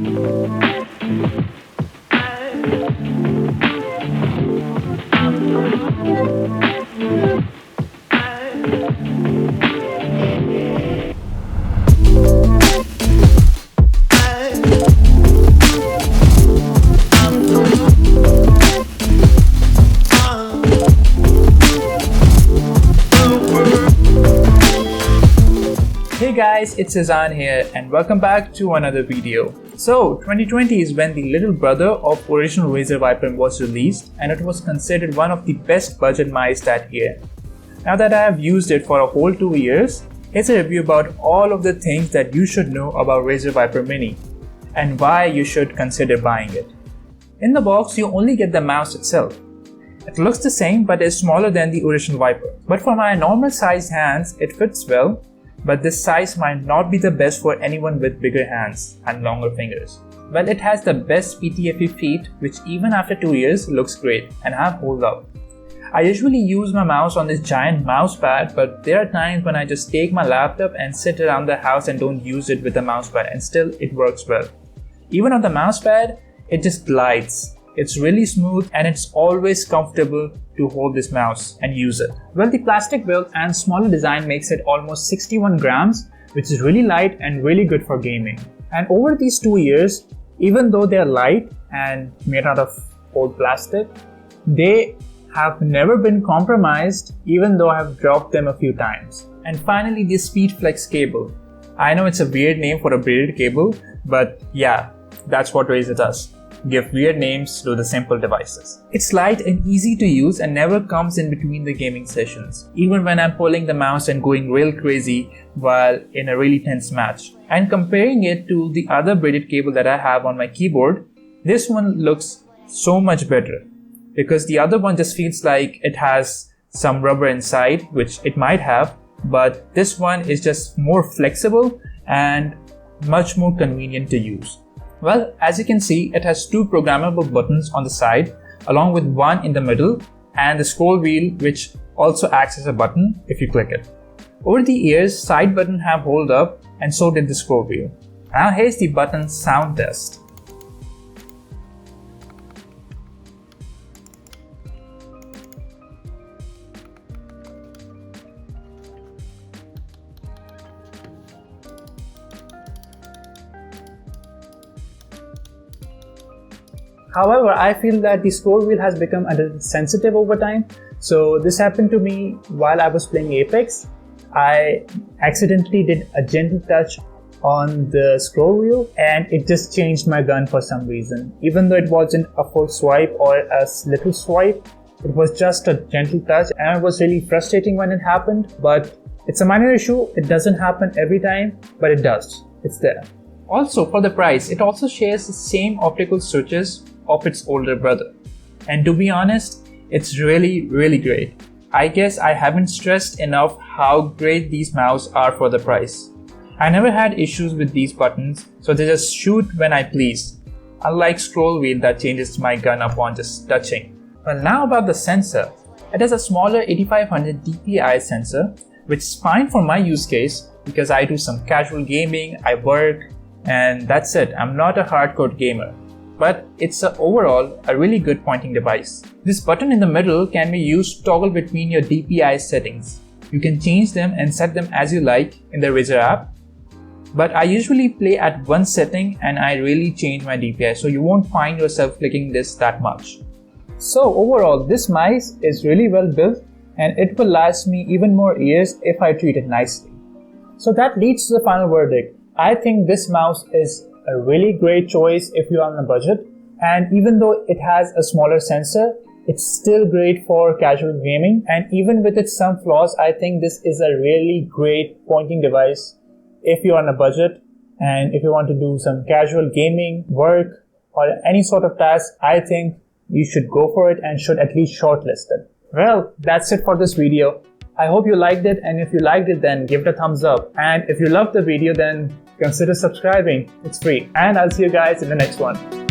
Hey guys, it's Azan here and welcome back to another video. So 2020 is when the little brother of original Razer Viper was released and it was considered one of the best budget mice that year. Now that I have used it for a whole 2 years, here's a review about all of the things that you should know about Razer Viper Mini and why you should consider buying it. In the box, you only get the mouse itself. It looks the same but is smaller than the original Viper. But for my normal sized hands, it fits well. But this size might not be the best for anyone with bigger hands and longer fingers. Well, it has the best PTFE feet, which even after 2 years looks great and have hold up. I usually use my mouse on this giant mouse pad, but there are times when I just take my laptop and sit around the house and don't use it with the mouse pad, and still it works well. Even on the mouse pad, it just glides. It's really smooth and it's always comfortable to hold this mouse and use it. Well, the plastic build and smaller design makes it almost 61 grams, which is really light and really good for gaming. And over these 2 years, even though they're light and made out of old plastic, they have never been compromised, even though I have dropped them a few times. And finally, the SpeedFlex cable. I know it's a weird name for a braided cable, but yeah, that's what Razer does. Give weird names to the simple devices. It's light and easy to use and never comes in between the gaming sessions, even when I'm pulling the mouse and going real crazy while in a really tense match. And comparing it to the other braided cable that I have on my keyboard, this one looks so much better because the other one just feels like it has some rubber inside, which it might have, but this one is just more flexible and much more convenient to use. Well, as you can see, it has 2 programmable buttons on the side, along with one in the middle, and the scroll wheel, which also acts as a button if you click it. Over the years, side buttons have hold up, and so did the scroll wheel. Now here's the button sound test. However, I feel that the scroll wheel has become a little sensitive over time. So this happened to me while I was playing Apex. I accidentally did a gentle touch on the scroll wheel and it just changed my gun for some reason. Even though it wasn't a full swipe or a little swipe, it was just a gentle touch and it was really frustrating when it happened. But it's a minor issue. It doesn't happen every time, but it does. It's there. Also, for the price, it also shares the same optical switches of its older brother. And to be honest, it's really great. I guess I haven't stressed enough how great these mouse are for the price. I never had issues with these buttons, so they just shoot when I please, unlike scroll wheel that changes my gun upon just touching. Well, now about the sensor. It has a smaller 8500 dpi sensor, which is fine for my use case because I do some casual gaming, I work, and that's it. I'm not a hardcore gamer. But it's overall a really good pointing device. This button in the middle can be used to toggle between your DPI settings. You can change them and set them as you like in the Razer app. But I usually play at one setting and I really change my DPI, so you won't find yourself clicking this that much. So overall, this mice is really well built and it will last me even more years if I treat it nicely. So that leads to the final verdict. I think this mouse is a really great choice if you are on a budget, and even though it has a smaller sensor, it's still great for casual gaming, and even with its some flaws, I think this is a really great pointing device if you're on a budget and if you want to do some casual gaming, work, or any sort of task. I think you should go for it and should at least shortlist it. Well, that's it for this video. I hope you liked it, and if you liked it, then give it a thumbs up, and if you loved the video, then consider subscribing. It's free, and I'll see you guys in the next one.